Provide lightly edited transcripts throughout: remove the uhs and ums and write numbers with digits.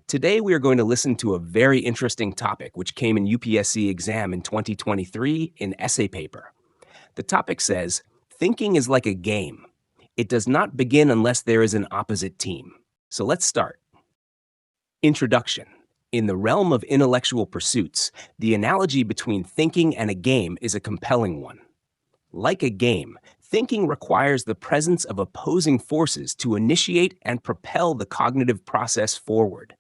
Today, we are going to listen to a very interesting topic which came in UPSC exam in 2023 in essay paper. The topic says, thinking is like a game. It does not begin unless there is an opposite team. So let's start. Introduction. In the realm of intellectual pursuits, the analogy between thinking and a game is a compelling one. Like a game, thinking requires the presence of opposing forces to initiate and propel the cognitive process forward.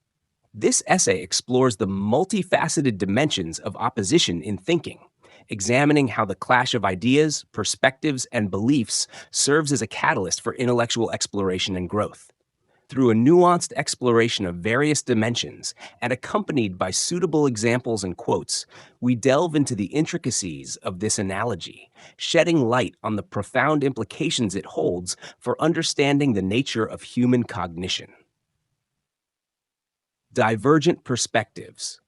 This essay explores the multifaceted dimensions of opposition in thinking, examining how the clash of ideas, perspectives, and beliefs serves as a catalyst for intellectual exploration and growth. Through a nuanced exploration of various dimensions and accompanied by suitable examples and quotes, we delve into the intricacies of this analogy, shedding light on the profound implications it holds for understanding the nature of human cognition. Divergent perspectives.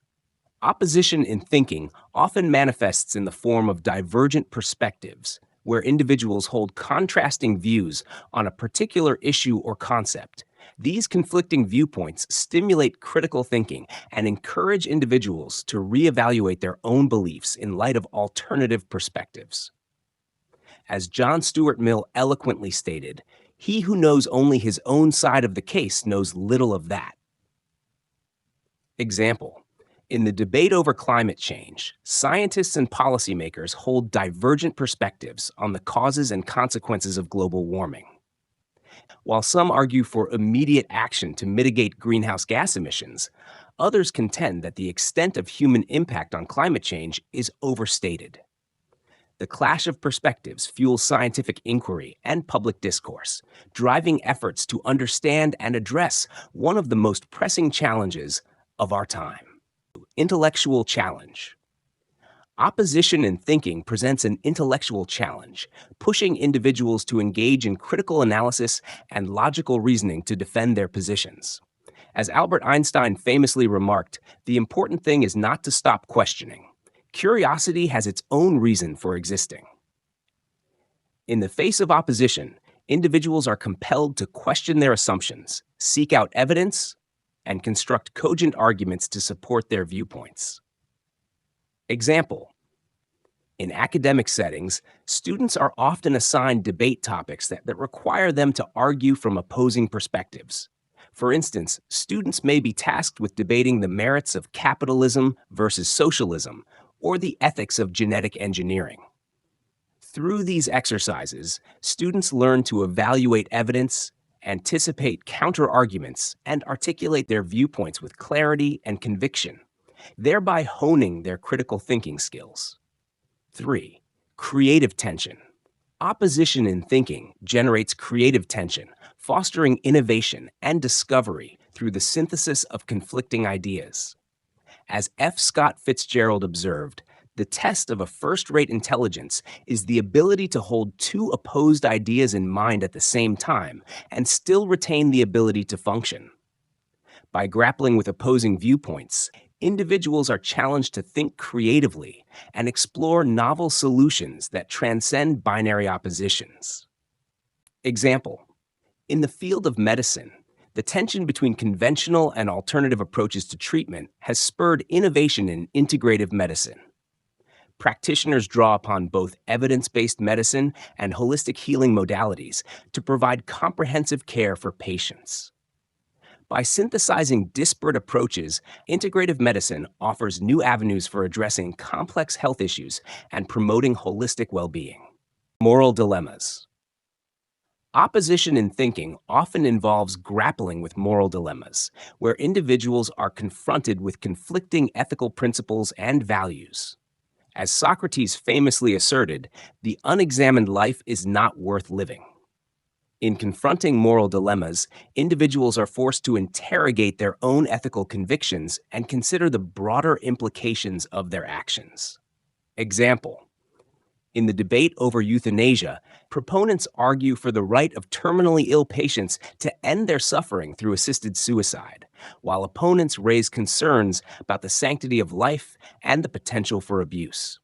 Opposition in thinking often manifests in the form of divergent perspectives, where individuals hold contrasting views on a particular issue or concept. These conflicting viewpoints stimulate critical thinking and encourage individuals to reevaluate their own beliefs in light of alternative perspectives. As John Stuart Mill eloquently stated, "He who knows only his own side of the case knows little of that." Example. In the debate over climate change, scientists and policymakers hold divergent perspectives on the causes and consequences of global warming. While some argue for immediate action to mitigate greenhouse gas emissions, others contend that the extent of human impact on climate change is overstated. The clash of perspectives fuels scientific inquiry and public discourse, driving efforts to understand and address one of the most pressing challenges of our time. Intellectual challenge. Opposition in thinking presents an intellectual challenge, pushing individuals to engage in critical analysis and logical reasoning to defend their positions. As Albert Einstein famously remarked, the important thing is not to stop questioning. Curiosity has its own reason for existing. In the face of opposition, individuals are compelled to question their assumptions, seek out evidence, and construct cogent arguments to support their viewpoints. Example. In academic settings, students are often assigned debate topics that require them to argue from opposing perspectives. For instance, students may be tasked with debating the merits of capitalism versus socialism, or the ethics of genetic engineering. Through these exercises, students learn to evaluate evidence, anticipate counter-arguments, and articulate their viewpoints with clarity and conviction, thereby honing their critical thinking skills. 3. Creative tension. Opposition in thinking generates creative tension, fostering innovation and discovery through the synthesis of conflicting ideas. As F. Scott Fitzgerald observed, the test of a first-rate intelligence is the ability to hold two opposed ideas in mind at the same time and still retain the ability to function. By grappling with opposing viewpoints, individuals are challenged to think creatively and explore novel solutions that transcend binary oppositions. Example. In the field of medicine, the tension between conventional and alternative approaches to treatment has spurred innovation in integrative medicine. Practitioners draw upon both evidence-based medicine and holistic healing modalities to provide comprehensive care for patients. By synthesizing disparate approaches, integrative medicine offers new avenues for addressing complex health issues and promoting holistic well-being. Moral dilemmas. Opposition in thinking often involves grappling with moral dilemmas, where individuals are confronted with conflicting ethical principles and values. As Socrates famously asserted, the unexamined life is not worth living. In confronting moral dilemmas, individuals are forced to interrogate their own ethical convictions and consider the broader implications of their actions. Example. In the debate over euthanasia, proponents argue for the right of terminally ill patients to end their suffering through assisted suicide, while opponents raise concerns about the sanctity of life and the potential for abuse.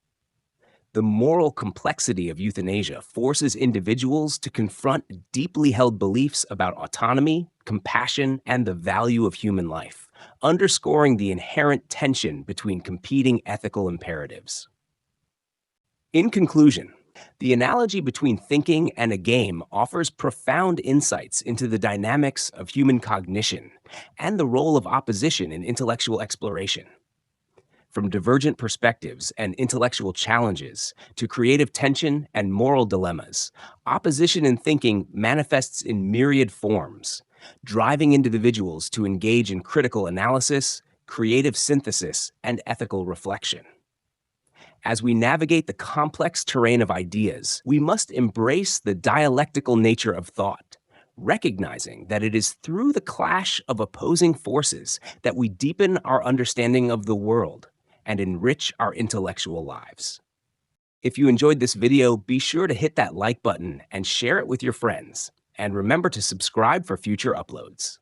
The moral complexity of euthanasia forces individuals to confront deeply held beliefs about autonomy, compassion, and the value of human life, underscoring the inherent tension between competing ethical imperatives. In conclusion, the analogy between thinking and a game offers profound insights into the dynamics of human cognition and the role of opposition in intellectual exploration. From divergent perspectives and intellectual challenges to creative tension and moral dilemmas, opposition in thinking manifests in myriad forms, driving individuals to engage in critical analysis, creative synthesis, and ethical reflection. As we navigate the complex terrain of ideas, we must embrace the dialectical nature of thought, recognizing that it is through the clash of opposing forces that we deepen our understanding of the world and enrich our intellectual lives. If you enjoyed this video, be sure to hit that like button and share it with your friends. And remember to subscribe for future uploads.